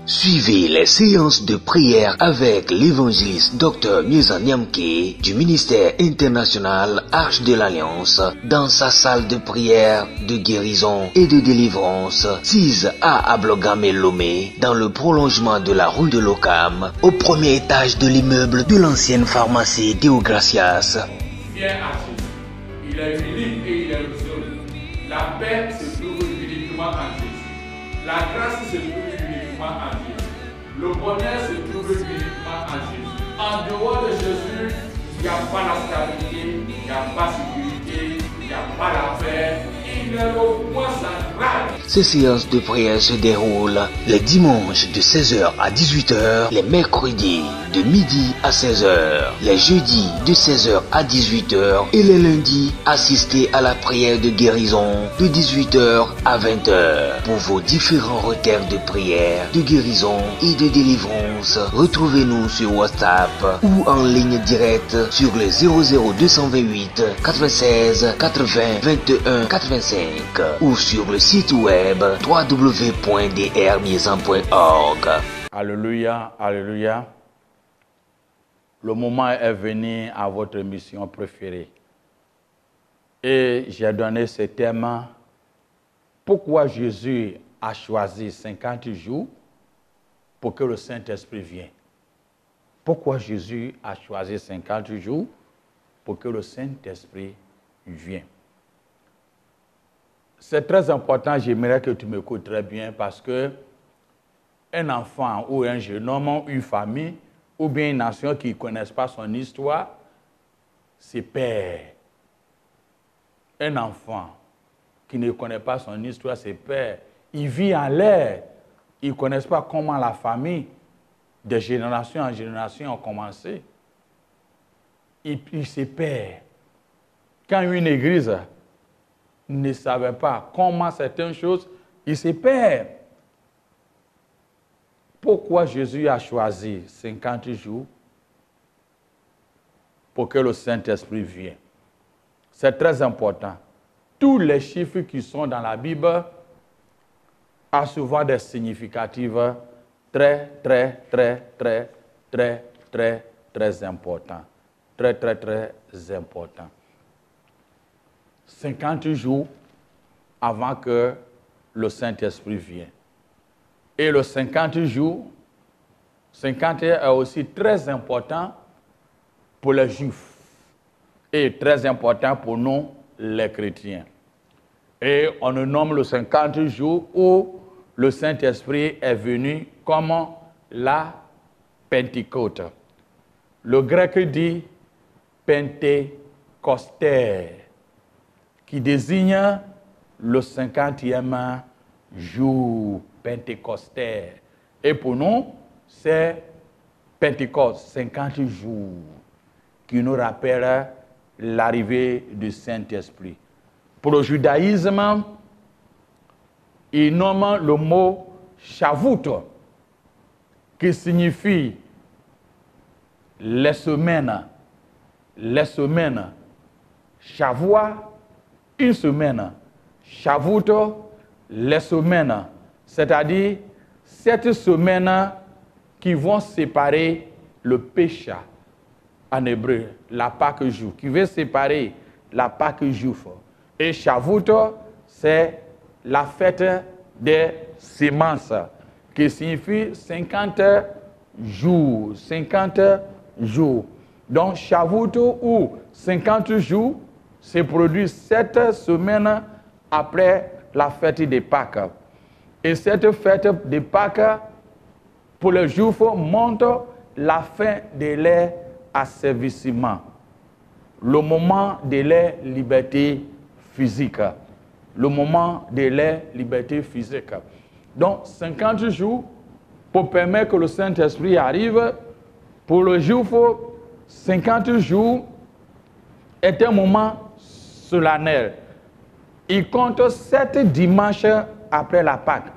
Suivez les séances de prière avec l'évangéliste Dr Mieza Nyamké du ministère international Arche de l'Alliance dans sa salle de prière de guérison et de délivrance 6A à Blogamé-Lomé dans le prolongement de la rue de l'Ocam au premier étage de l'immeuble de l'ancienne pharmacie Deogracias. Viens à Jésus. Il est unique et il est seul. La paix se trouve uniquement en Jésus. La grâce se trouve uniquement en Jésus. Le bonheur se trouve uniquement en Jésus. En dehors de Jésus, il n'y a pas la stabilité, il n'y a pas la sécurité, il n'y a pas la paix. Il est le point central. Ces séances de prière se déroulent les dimanches de 16h à 18h, les mercredis de midi à 16h, les jeudis de 16h à 18h et les lundis assistez à la prière de guérison de 18h à 20h. Pour vos différents requêtes de prière, de guérison et de délivrance, retrouvez-nous sur WhatsApp ou en ligne directe sur le 00228 96 80 21 85 ou sur le site web www.drmiezan.org. Alléluia, alléluia. Le moment est venu à votre mission préférée. Et j'ai donné ce thème. Pourquoi Jésus a choisi 50 jours pour que le Saint-Esprit vienne? Pourquoi Jésus a choisi 50 jours pour que le Saint-Esprit vienne? C'est très important, j'aimerais que tu m'écoutes très bien parce que un enfant ou un jeune homme, une famille ou bien une nation qui ne connaissent pas son histoire, c'est peur. Un enfant qui ne connaît pas son histoire, c'est peur. Il vit en l'air. Ils ne connaissent pas comment la famille, de génération en génération, a commencé. Et puis c'est peur. Quand une église ne savait pas comment certaines choses, il se perd. Pourquoi Jésus a choisi 50 jours pour que le Saint-Esprit vienne? C'est très important. Tous les chiffres qui sont dans la Bible ont souvent des significatifs très importants. Très importants. 50 jours avant que le Saint-Esprit vienne. Et le 50 jours, 50 est aussi très important pour les Juifs et très important pour nous, les chrétiens. Et on le nomme le 50 jours où le Saint-Esprit est venu comme la Pentecôte. Le grec dit Pentecostés, qui désigne le 50e jour pentecostais. Et pour nous, c'est Pentecôte, 50 jours, qui nous rappelle l'arrivée du Saint-Esprit. Pour le judaïsme, il nomme le mot Shavuot, qui signifie les semaines. Les semaines. Shavua, une semaine. Shavuot, les semaines. C'est-à-dire, cette semaine qui vont séparer le péché en hébreu, la Pâque juive, qui veut séparer la Pâque juive. Et Shavuot, c'est la fête des semences, qui signifie 50 jours. 50 jours. Donc, Shavuot ou 50 jours, se produit 7 semaines après la fête des Pâques. Et cette fête des Pâques, pour les Juifs, montre la fin de leur asservissement, le moment de leur liberté physique. Le moment de leur liberté physique. Donc, 50 jours pour permettre que le Saint-Esprit arrive. Pour le Juif, 50 jours est un moment solennel. Il compte 7 dimanches après la Pâque.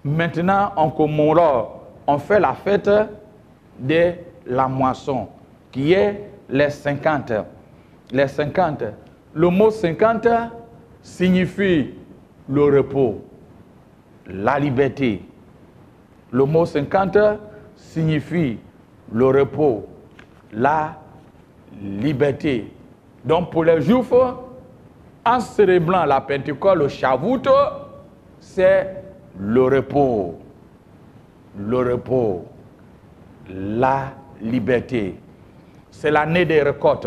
Maintenant, on commémore, on fait la fête de la moisson, qui est les 50. Les 50. Le mot 50 signifie le repos, la liberté, Le mot 50 signifie le repos, la liberté. Donc pour les Juifs, en célébrant la Pentecôte, le Shavuot, c'est le repos, la liberté. C'est l'année des récoltes.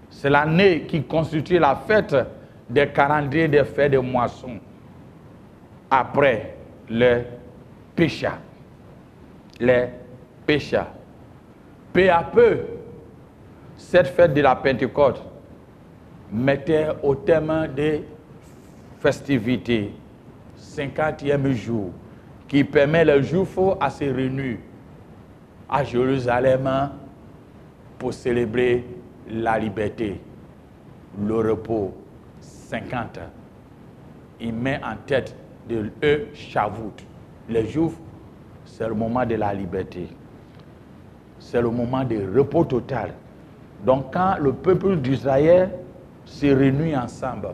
C'est l'année qui constitue la fête des calendriers des fêtes de moisson. Après le pécha. Les péchas. Peu à peu, cette fête de la Pentecôte mettait au thème des festivités, 50e jour, qui permet les Juifs à se réunir à Jérusalem pour célébrer la liberté, le repos. 50. Il met en tête de eux Shavuot. Les Juifs, c'est le moment de la liberté. C'est le moment de repos total. Donc quand le peuple d'Israël se réunit ensemble,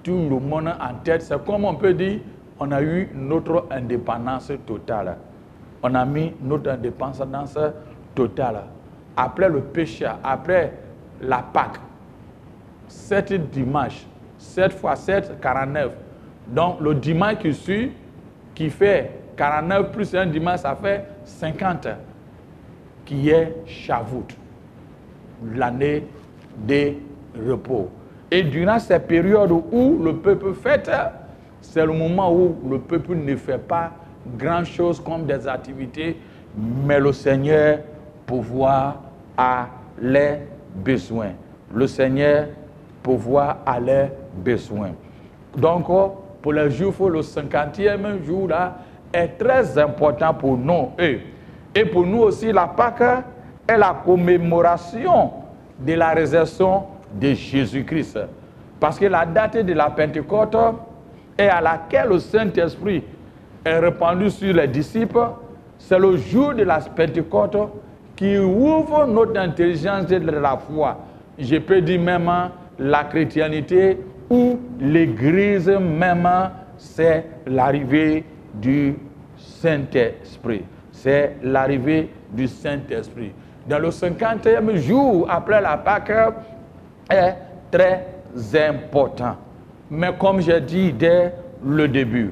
tout le monde en tête, c'est comme on peut dire, on a eu notre indépendance totale. On a mis notre indépendance totale. Après le péché, après la Pâque, 7 dimanches, 7 fois 7, 49. Donc le dimanche qui suit, qui fait 49 plus un dimanche, ça fait 50, qui est Shavuot, l'année des repos. Et durant ces périodes où le peuple fête, c'est le moment où le peuple ne fait pas grand-chose comme des activités, mais le Seigneur pourvoit à leurs besoins. Le Seigneur pourvoit à leurs besoins. Donc, pour les Juifs, le 50e jour là est très important pour nous. Et pour nous aussi, la Pâque est la commémoration de la résurrection de Jésus-Christ. Parce que la date de la Pentecôte est à laquelle le Saint-Esprit est répandu sur les disciples, c'est le jour de la Pentecôte qui ouvre notre intelligence de la foi. Je peux dire même la chrétienté ou l'Église même, c'est l'arrivée du Saint-Esprit. C'est l'arrivée du Saint-Esprit. Dans le 50e jour après la Pâque est très important. Mais comme j'ai dit dès le début,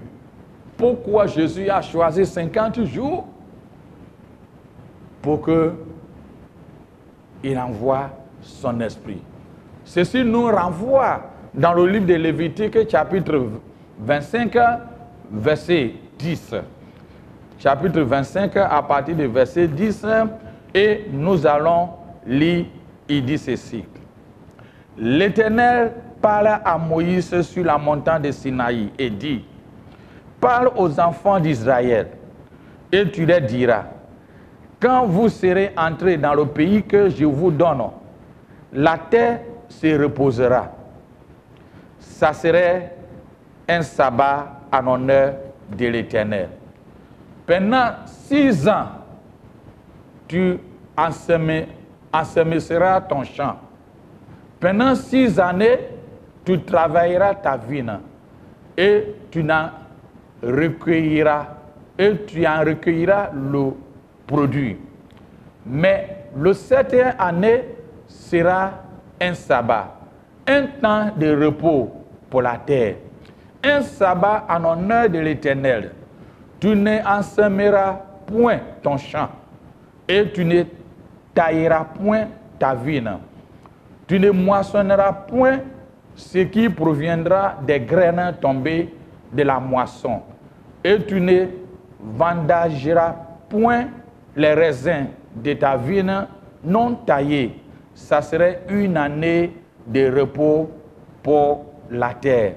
pourquoi Jésus a choisi 50 jours? Pour qu'il envoie son esprit. Ceci nous renvoie dans le livre de Lévitique, chapitre 25, verset 10. Chapitre 25, à partir du verset 10, et nous allons lire, il dit ceci. L'Éternel parla à Moïse sur la montagne de Sinaï et dit, parle aux enfants d'Israël et tu leur diras, quand vous serez entrés dans le pays que je vous donne, la terre se reposera. Ça serait un sabbat en honneur de l'Éternel. Pendant 6 ans, tu ensemenceras ton champ. Pendant 6 années, tu travailleras ta vigne et tu en recueilleras le produit. Mais le 7e année sera un sabbat, un temps de repos pour la terre, un sabbat en honneur de l'Éternel. Tu n'ensemeras point ton champ et tu ne tailleras point ta vigne. Tu ne moissonneras point ce qui proviendra des graines tombées de la moisson et tu ne vendageras point les raisins de ta vigne non taillés. Ça serait une année de repos pour la terre.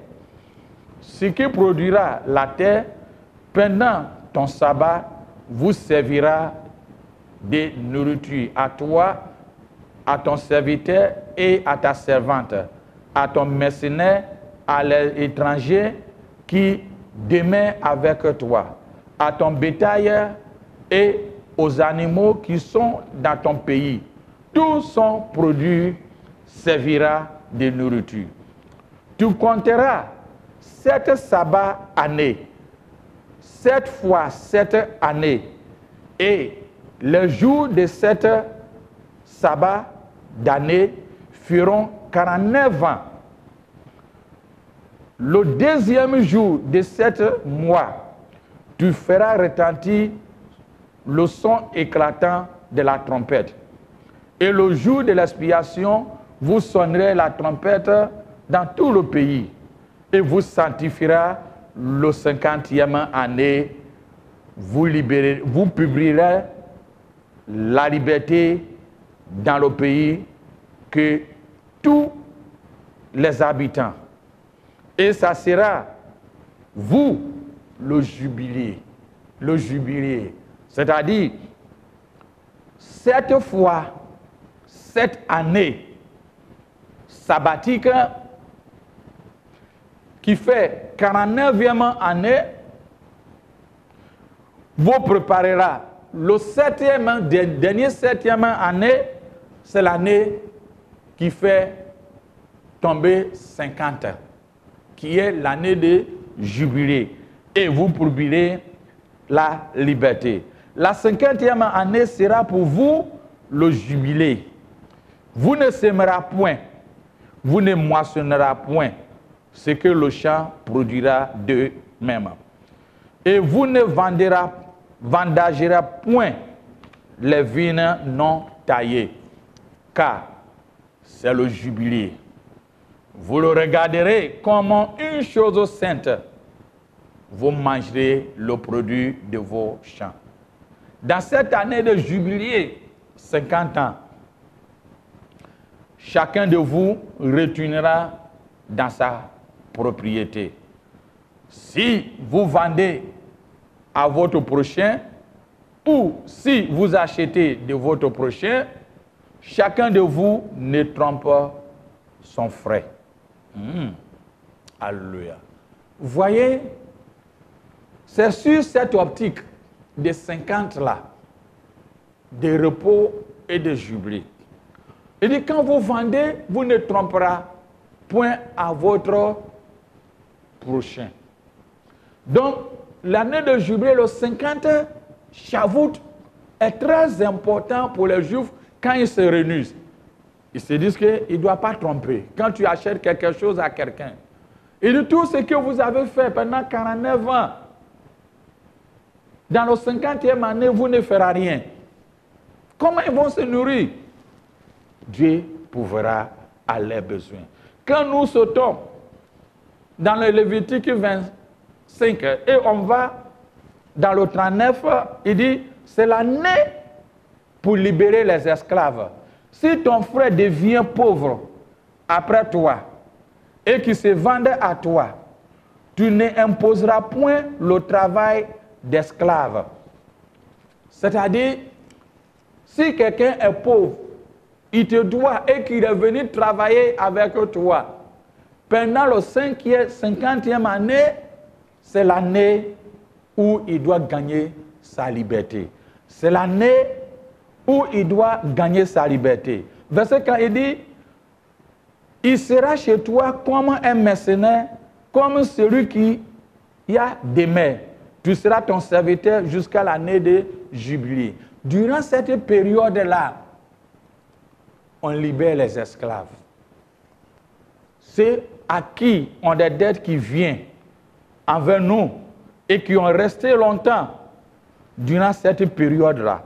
Ce qui produira la terre pendant ton sabbat vous servira de nourriture à toi, à ton serviteur et à ta servante, à ton mercenaire, à l'étranger qui demeure avec toi, à ton bétail et aux animaux qui sont dans ton pays. Tout son produit servira de nourriture. Tu compteras 7 sabbats années. 7 fois 7 années. Et les jours de cette sabbat d'année feront 49 ans. Le deuxième jour de 7 mois, tu feras retentir le son éclatant de la trompette. Et le jour de l'expiation, vous sonnerez la trompette dans tout le pays. Et vous sanctifierez le 50e année. Vous publierez la liberté dans le pays que tous les habitants. Et ça sera, vous, le jubilé. Le jubilé. C'est-à-dire, 7 fois, 7 années sabbatiques qui fait 49e année, vous préparera le 7e, dernier 7e année, c'est l'année qui fait tomber 50, qui est l'année de jubilé. Et vous publierez la liberté. La 50e année sera pour vous le jubilé. Vous ne sèmerez point, vous ne moissonnerez point ce que le champ produira d'eux-mêmes. Et vous ne vendagerez point les vignes non taillées, car c'est le jubilé. Vous le regarderez comme une chose sainte. Vous mangerez le produit de vos champs. Dans cette année de jubilé, 50 ans, chacun de vous retournera dans sa propriété. Si vous vendez à votre prochain, ou si vous achetez de votre prochain, chacun de vous ne trompe son frère. Alléluia. Vous voyez, c'est sur cette optique de 50 là, de repos et de jubilé. Il dit, quand vous vendez, vous ne tromperez point à votre prochain. Donc, l'année de jubilé, le 50 Shavuot, est très important pour les Juifs quand ils se réunissent. Ils se disent qu'ils ne doivent pas tromper. Quand tu achètes quelque chose à quelqu'un, et de tout ce que vous avez fait pendant 49 ans, dans le 50e année, vous ne ferez rien. Comment ils vont se nourrir? Dieu pourra à leurs besoins. Quand nous sautons dans le Lévitique 25 et on va dans le 39, il dit, c'est l'année pour libérer les esclaves. Si ton frère devient pauvre après toi et qu'il se vende à toi, tu n'imposeras point le travail d'esclave. C'est-à-dire, si quelqu'un est pauvre, il te doit et qu'il est venu travailler avec toi, pendant le 50e année, c'est l'année où il doit gagner sa liberté. C'est l'année où il doit gagner sa liberté. Verset 4, il dit, il sera chez toi comme un mercenaire, comme celui qui y a des mers. Tu seras ton serviteur jusqu'à l'année de jubilé. Durant cette période-là, on libère les esclaves. Ceux à qui ont des dettes qui viennent envers nous et qui ont resté longtemps durant cette période-là,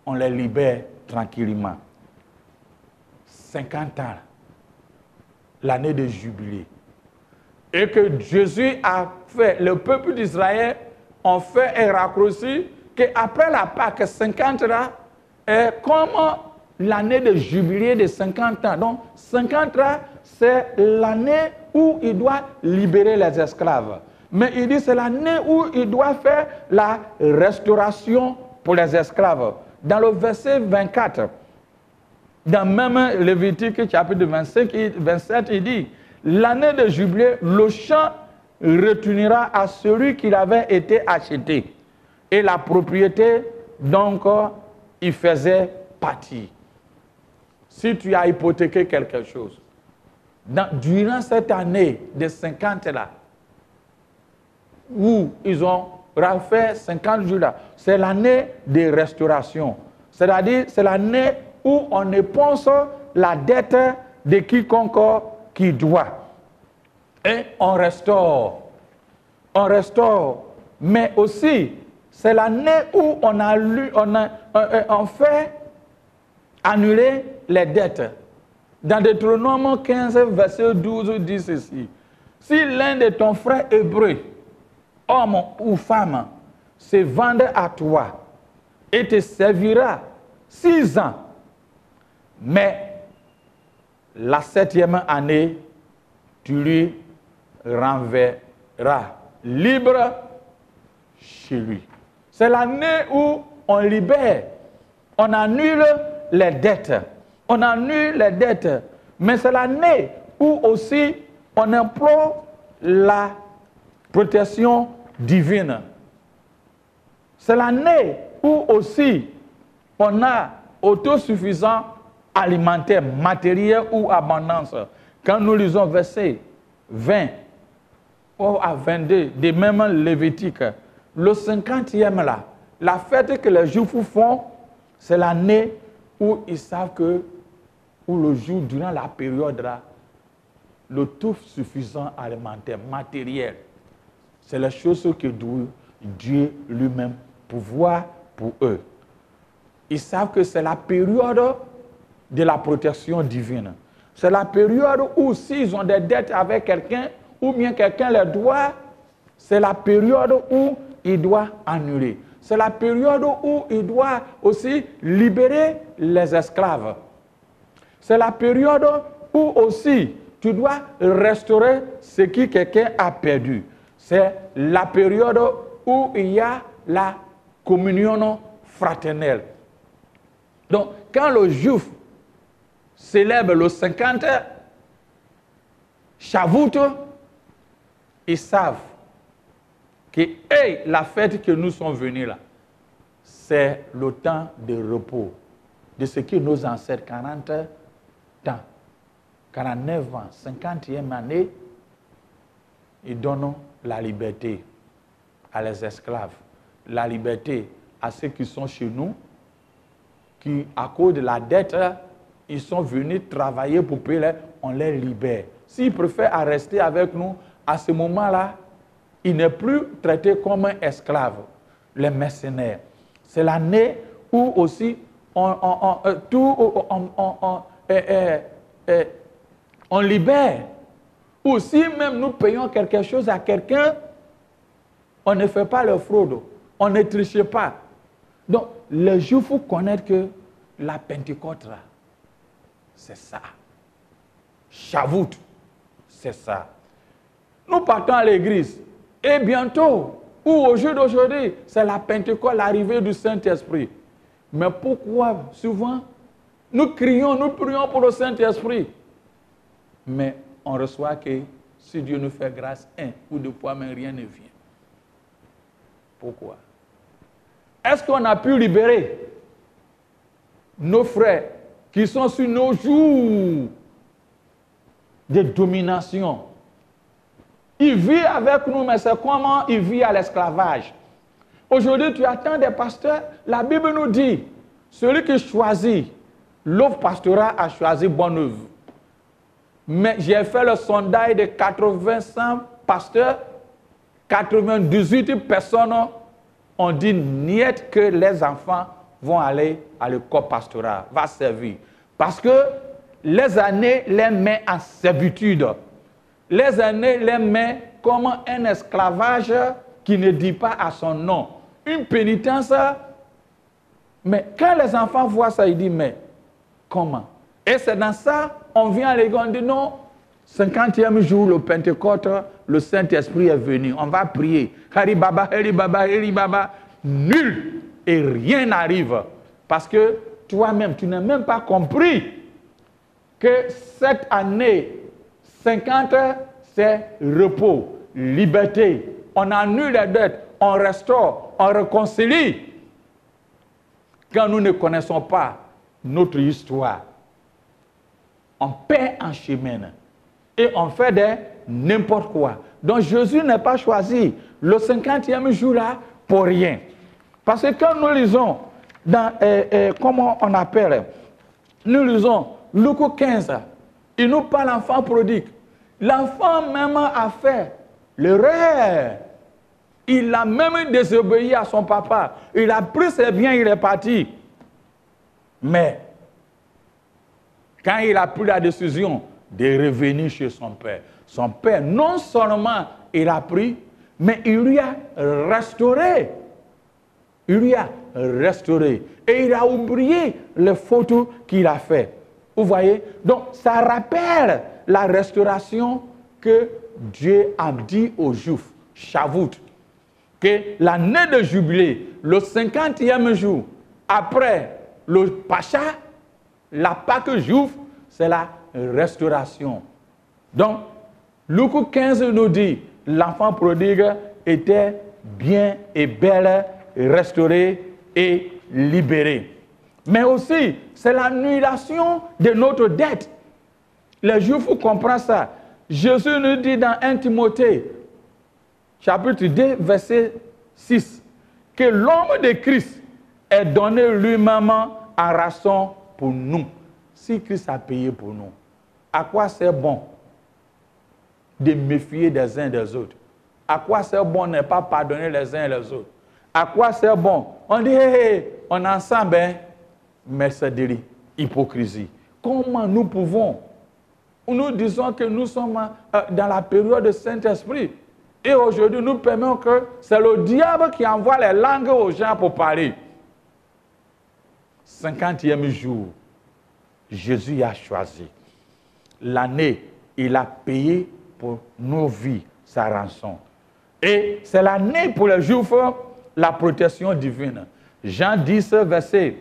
on les libère tranquillement. 50 ans, l'année de jubilé. Et que Jésus a fait, le peuple d'Israël ont fait un raccourci qu'après la Pâque 50 ans est comme l'année de jubilé de 50 ans. Donc 50 ans, c'est l'année où il doit libérer les esclaves. Mais il dit c'est l'année où il doit faire la restauration pour les esclaves. Dans le verset 24, dans même Lévitique chapitre 25 et 27, il dit, l'année de jubilé, le champ retournera à celui qui avait été acheté. Et la propriété, donc, il faisait partie. Si tu as hypothéqué quelque chose, durant cette année de 50 là, où ils ont fait 50 jours là, c'est l'année de restauration. C'est-à-dire, c'est l'année où on éponce la dette de quiconque qui doit. Et on restaure. On restaure. Mais aussi, c'est l'année où on fait annuler les dettes. Dans Deutéronome 15, verset 12, dit ceci. Si l'un de ton frère hébreu, homme ou femme, se vende à toi et te servira 6 ans, mais la 7e année, tu lui renverras libre chez lui. C'est l'année où on libère, on annule les dettes. On annule les dettes. Mais c'est l'année où aussi on implore la protection divine. C'est l'année où aussi on a autosuffisance alimentaire, matérielle ou abondance. Quand nous lisons verset 20 à 22 de même Lévitique, le 50e là, la fête que les Juifs font, c'est l'année où ils savent que, où le jour, durant la période là, le tout suffisant alimentaire, matériel, c'est la chose que Dieu lui-même pourvoit pour eux. Ils savent que c'est la période de la protection divine. C'est la période où s'ils ont des dettes avec quelqu'un, ou bien quelqu'un les doit, c'est la période où il doit annuler. C'est la période où il doit aussi libérer les esclaves. C'est la période où aussi tu dois restaurer ce que quelqu'un a perdu. C'est la période où il y a la communion fraternelle. Donc, quand le juif célèbre le 50 Shavuot, ils savent que la fête que nous sommes venus là, c'est le temps de repos de ce que nos ancêtres, 40 ans, 49 ans, 50e année, ils donnent la liberté à les esclaves, la liberté à ceux qui sont chez nous, qui, à cause de la dette, ils sont venus travailler pour payer, on les libère. S'ils préfèrent rester avec nous, à ce moment-là, il n'est plus traité comme un esclave, les mercenaires. C'est l'année où aussi on libère. Ou si même nous payons quelque chose à quelqu'un, on ne fait pas le fraude, on ne triche pas. Donc, les Juifs connaissent que la Pentecôte, c'est ça. Shavuot, c'est ça. Nous partons à l'église et bientôt, ou au jour d'aujourd'hui, c'est la Pentecôte, l'arrivée du Saint-Esprit. Mais pourquoi souvent nous crions, nous prions pour le Saint-Esprit, mais on reçoit que si Dieu nous fait grâce, 1 ou 2 fois, mais rien ne vient. Pourquoi? Est-ce qu'on a pu libérer nos frères qui sont sur nos jours de domination? Il vit avec nous, mais c'est comment il vit à l'esclavage. Aujourd'hui, tu attends des pasteurs. La Bible nous dit, celui qui choisit, l'œuvre pastorale a choisi bonne œuvre. Mais j'ai fait le sondage de 85 pasteurs, 98 personnes ont dit niet que les enfants vont aller à l'école pastorale, va servir. Parce que les années les met en servitude. Les années les met comme un esclavage qui ne dit pas à son nom. Une pénitence. Mais quand les enfants voient ça, ils disent, mais comment? Et c'est dans ça, on vient à l'église, on dit non, 50e jour, le Pentecôte, le Saint-Esprit est venu. On va prier. Hari Baba, Hari Baba, Hari Baba. Nul et rien n'arrive. Parce que toi-même, tu n'as même pas compris que cette année 50, c'est repos, liberté. On annule les dettes, on restaure, on réconcilie. Quand nous ne connaissons pas notre histoire, on perd en chemin et on fait n'importe quoi. Donc Jésus n'est pas choisi le 50e jour là pour rien. Parce que quand nous lisons dans, comment on appelle, nous lisons Luc 15, il nous parle l'enfant prodigue. L'enfant même a fait l'erreur. Il a même désobéi à son papa. Il a pris ses biens, il est parti. Mais, quand il a pris la décision de revenir chez son père, non seulement il a pris, mais il lui a restauré. Il lui a restauré. Et il a oublié les fautes qu'il a faites. Vous voyez? Donc, ça rappelle la restauration que Dieu a dit aux Juifs, Shavuot, que l'année de jubilé, le 50e jour, après le Pacha, la Pâque juive, c'est la restauration. Donc, Luc 15 nous dit, l'enfant prodigue était bien et belle, restauré et libéré. Mais aussi, c'est l'annulation de notre dette. Les Juifs comprennent ça. Jésus nous dit dans 1 Timothée, chapitre 2, verset 6, que l'homme de Christ est donné lui-même en rançon pour nous. Si Christ a payé pour nous, à quoi c'est bon de méfier des uns des autres? À quoi c'est bon de ne pas pardonner les uns les autres? À quoi c'est bon? On dit, hey, on est ensemble, hein? Mais c'est de l'hypocrisie. Comment nous pouvons? Nous disons que nous sommes dans la période de Saint-Esprit. Et aujourd'hui, nous permettons que c'est le diable qui envoie les langues aux gens pour parler. 50e jour, Jésus a choisi. L'année, il a payé pour nos vies sa rançon. Et c'est l'année pour les Juifs, la protection divine. Jean 10, verset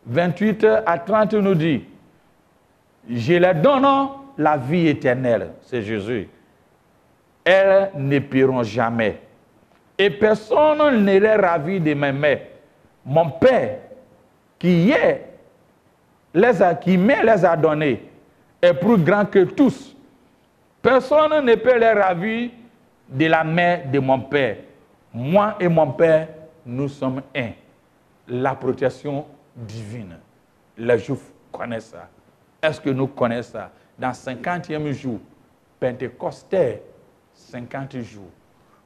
28 à 30 nous dit, je leur donne la vie éternelle, c'est Jésus. Elles ne périront jamais. Et personne ne les ravit de mes mains. Mon Père, qui me les a donnés, est plus grand que tous. Personne ne peut les ravir de la main de mon Père. Moi et mon Père, nous sommes un. La protection divine. Les Juifs connaissent ça. Est-ce que nous connaissons ça? Dans 50e jour, Pentecostais, 50 jours,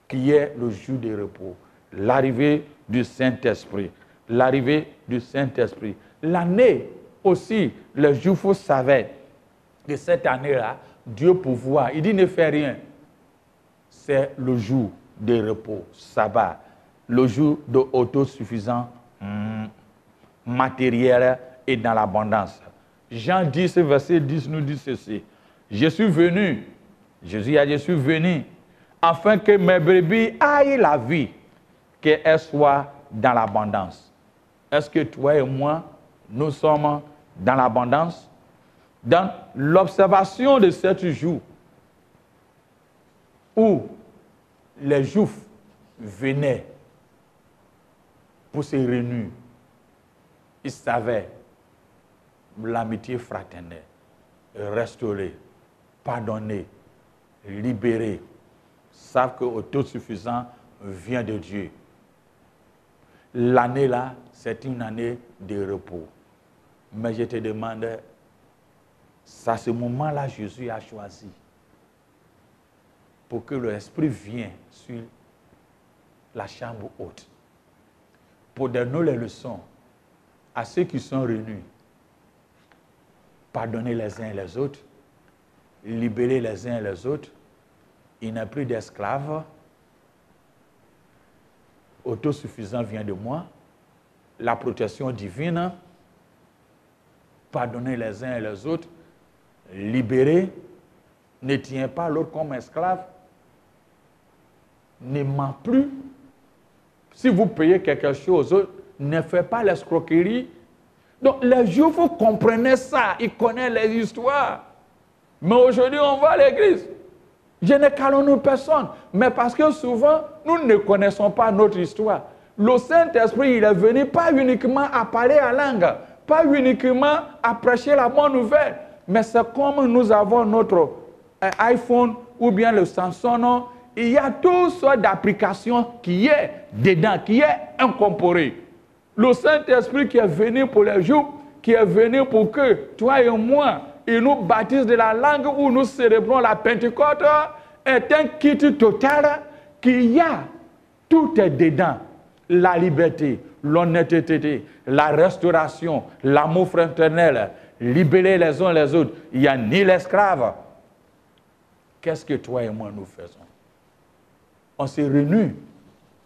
qui est le jour de repos, l'arrivée du Saint-Esprit, l'arrivée du Saint-Esprit. L'année aussi, les Juifs savaient que cette année-là, Dieu pouvoir, il dit ne fais rien. C'est le jour de repos, sabbat, le jour de autosuffisance matériel et dans l'abondance. Jean 10, verset 10 nous dit ceci. Je suis venu, Jésus a dit, je suis venu, afin que mes brebis aillent la vie, qu'elles soient dans l'abondance. Est-ce que toi et moi, nous sommes dans l'abondance? Dans l'observation de 7 jours, où les Juifs venaient pour se réunir, ils savaient l'amitié fraternelle, restaurer, pardonner, libérer, savent que l'autosuffisant vient de Dieu. L'année là, c'est une année de repos. Mais je te demande, c'est à ce moment-là Jésus a choisi pour que l'Esprit vienne sur la chambre haute, pour donner les leçons à ceux qui sont réunis. Pardonner les uns les autres, libérer les uns les autres. Il n'y a plus d'esclaves. Autosuffisant vient de moi. La protection divine. Pardonner les uns et les autres. Libérer. Ne tiens pas l'autre comme esclave. Ne ment plus. Si vous payez quelque chose, ne faites pas l'escroquerie. Donc les Juifs comprenaient ça, ils connaissent les histoires. Mais aujourd'hui, on va à l'église. Je ne calomnie personne, mais parce que souvent, nous ne connaissons pas notre histoire. Le Saint-Esprit, il est venu pas uniquement à parler à langue, pas uniquement à prêcher la bonne nouvelle, mais c'est comme nous avons notre iPhone ou bien le Samsung, il y a toutes sortes d'applications qui est dedans, qui est incorporé. Le Saint-Esprit qui est venu pour les Juifs, qui est venu pour que toi et moi, il nous baptise de la langue où nous célébrons la Pentecôte, est un kit total qu'il y a. Tout est dedans. La liberté, l'honnêteté, la restauration, l'amour fraternel, libérer les uns les autres. Il n'y a ni l'esclave. Qu'est-ce que toi et moi nous faisons? On se réunit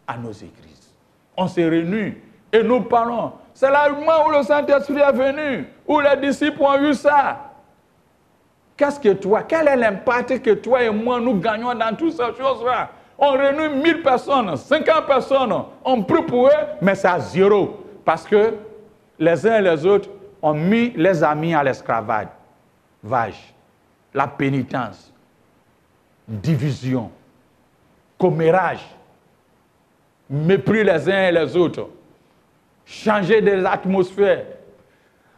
à nos églises. On se réunit et nous parlons. C'est là le moment où le Saint-Esprit est venu, où les disciples ont eu ça. Qu'est-ce que toi, quel est l'impact que toi et moi nous gagnons dans toutes ces choses-là? On réunit 1000 personnes, 50 personnes, on prie pour eux, mais c'est à zéro. Parce que les uns et les autres ont mis les amis à l'esclavage, la pénitence, division, commérage, mépris les uns et les autres, changer des atmosphères,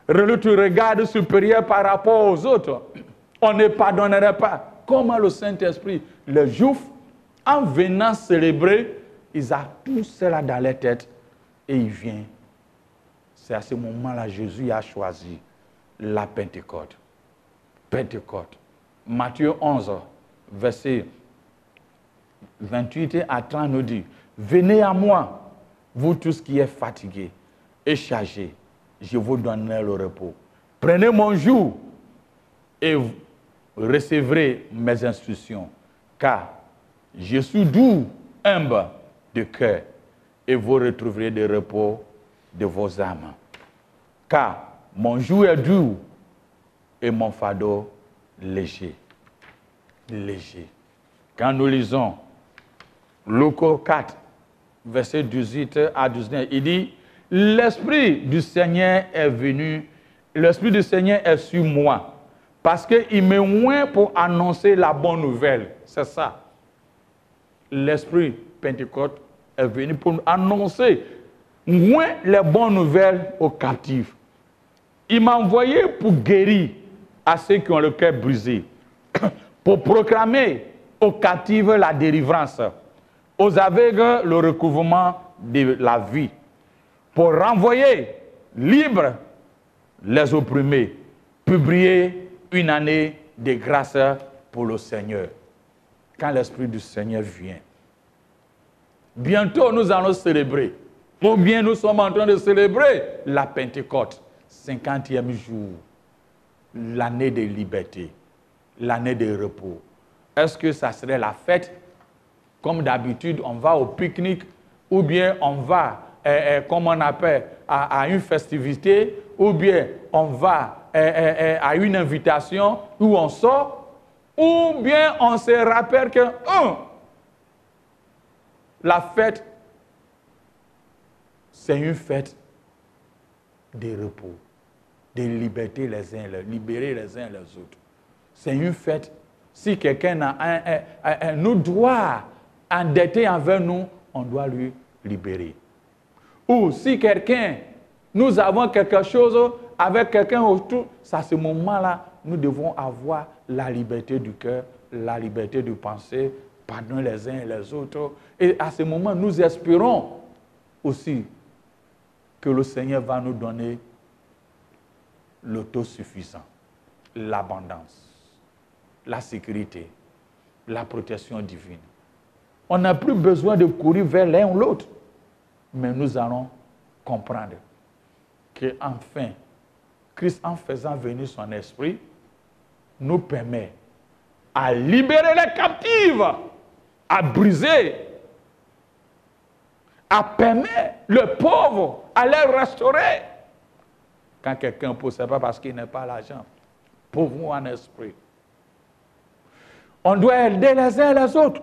tu regardes supérieur par rapport aux autres. On ne pardonnerait pas. Comment le Saint-Esprit, les Juifs, en venant célébrer, ils ont tout cela dans les têtes et ils viennent. C'est à ce moment-là Jésus a choisi la Pentecôte. Pentecôte. Matthieu 11, verset 28 à 30 nous dit, venez à moi, vous tous qui êtes fatigués et chargés, je vous donnerai le repos. Prenez mon joug et vous recevrez mes instructions, car je suis doux, humble de cœur, et vous retrouverez le repos de vos âmes. Car mon joug est doux et mon fardeau léger. Léger. Quand nous lisons Luc 4, verset 18 à 19, il dit, l'Esprit du Seigneur est venu, l'Esprit du Seigneur est sur moi, parce qu'il me oint pour annoncer la bonne nouvelle. C'est ça. L'Esprit Pentecôte est venu pour annoncer moins les bonnes nouvelles aux captifs. Il m'a envoyé pour guérir à ceux qui ont le cœur brisé, pour proclamer aux captifs la délivrance, aux aveugles le recouvrement de la vie, pour renvoyer libres les opprimés, publier une année de grâce pour le Seigneur. Quand l'Esprit du Seigneur vient, bientôt nous allons célébrer, ou bien nous sommes en train de célébrer la Pentecôte, 50e jour, l'année de liberté, l'année de repos. Est-ce que ça serait la fête? Comme d'habitude, on va au pique-nique, ou bien on va, comme on appelle, à une festivité, ou bien on va à une invitation où on sort, ou bien on se rappelle que la fête, c'est une fête de repos, de liberté libérer les uns les autres. C'est une fête. Si quelqu'un a nous doit endetté envers nous, on doit lui libérer. Ou si quelqu'un, nous avons quelque chose avec quelqu'un autour, c'est à ce moment-là, nous devons avoir la liberté du cœur, la liberté de penser, pardonner les uns et les autres. Et à ce moment, nous espérons aussi que le Seigneur va nous donner l'autosuffisance, l'abondance, la sécurité, la protection divine. On n'a plus besoin de courir vers l'un ou l'autre, mais nous allons comprendre qu'enfin, Christ, en faisant venir son esprit, nous permet à libérer les captifs, à briser, à permettre le pauvre à les restaurer. Quand quelqu'un peut, ce n'est pas parce qu'il n'a pas l'argent. Pauvre en esprit. On doit aider les uns les autres.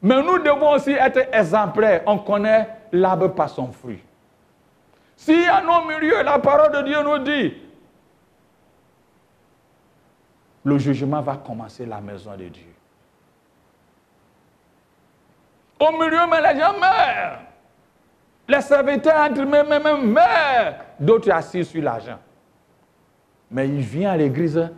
Mais nous devons aussi être exemplaires. On connaît l'arbre par son fruit. Si à nos milieux, la parole de Dieu nous dit, le jugement va commencer la maison de Dieu. Au milieu, mais les gens meurent. Les serviteurs entre eux-mêmes meurent. D'autres assis sur l'argent. Mais il vient à l'église,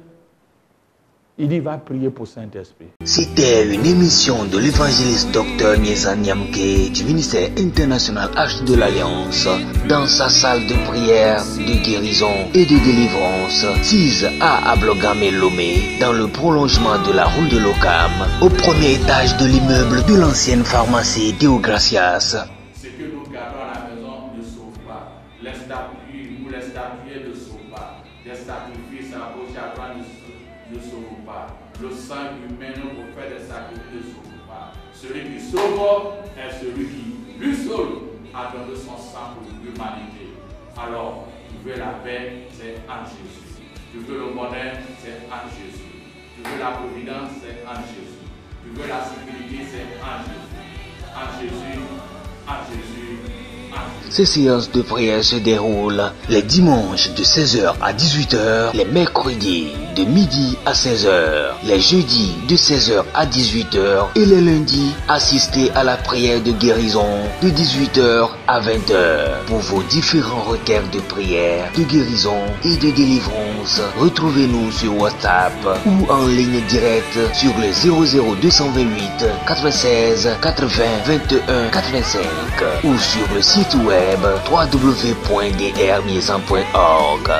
Il dit, va prier pour Saint-Esprit. C'était une émission de l'évangéliste Dr Niezan Nyamke du ministère international Arche de l'Alliance dans sa salle de prière, de guérison et de délivrance 6A à Blogame Lomé dans le prolongement de la rue de l'Ocam au premier étage de l'immeuble de l'ancienne pharmacie Deogracias. Ce que nous gardons à la maison ne sauve pas. Les statues ou les statues ne sauvent pas. Les sacrifices à gauche et à droite ne sauvent pas. Le sang humain pour faire des sacrifices ne sauve pas. Celui qui sauve est celui qui, lui seul, a donné son sang pour l'humanité. Alors, tu veux la paix, c'est en Jésus. Tu veux le bonheur, c'est en Jésus. Tu veux la providence, c'est en Jésus. Tu veux la sécurité, c'est en Jésus. En Jésus, en Jésus, en Jésus. Ces séances de prière se déroulent les dimanches de 16h à 18h, les mercredis de midi à 16h, les jeudis de 16h à 18h et les lundis, assistez à la prière de guérison de 18h à 20h. Pour vos différents requêtes de prière, de guérison et de délivrance, retrouvez-nous sur WhatsApp ou en ligne directe sur le 00228 96 80 21 85 ou sur le site web www.drmiezan.org.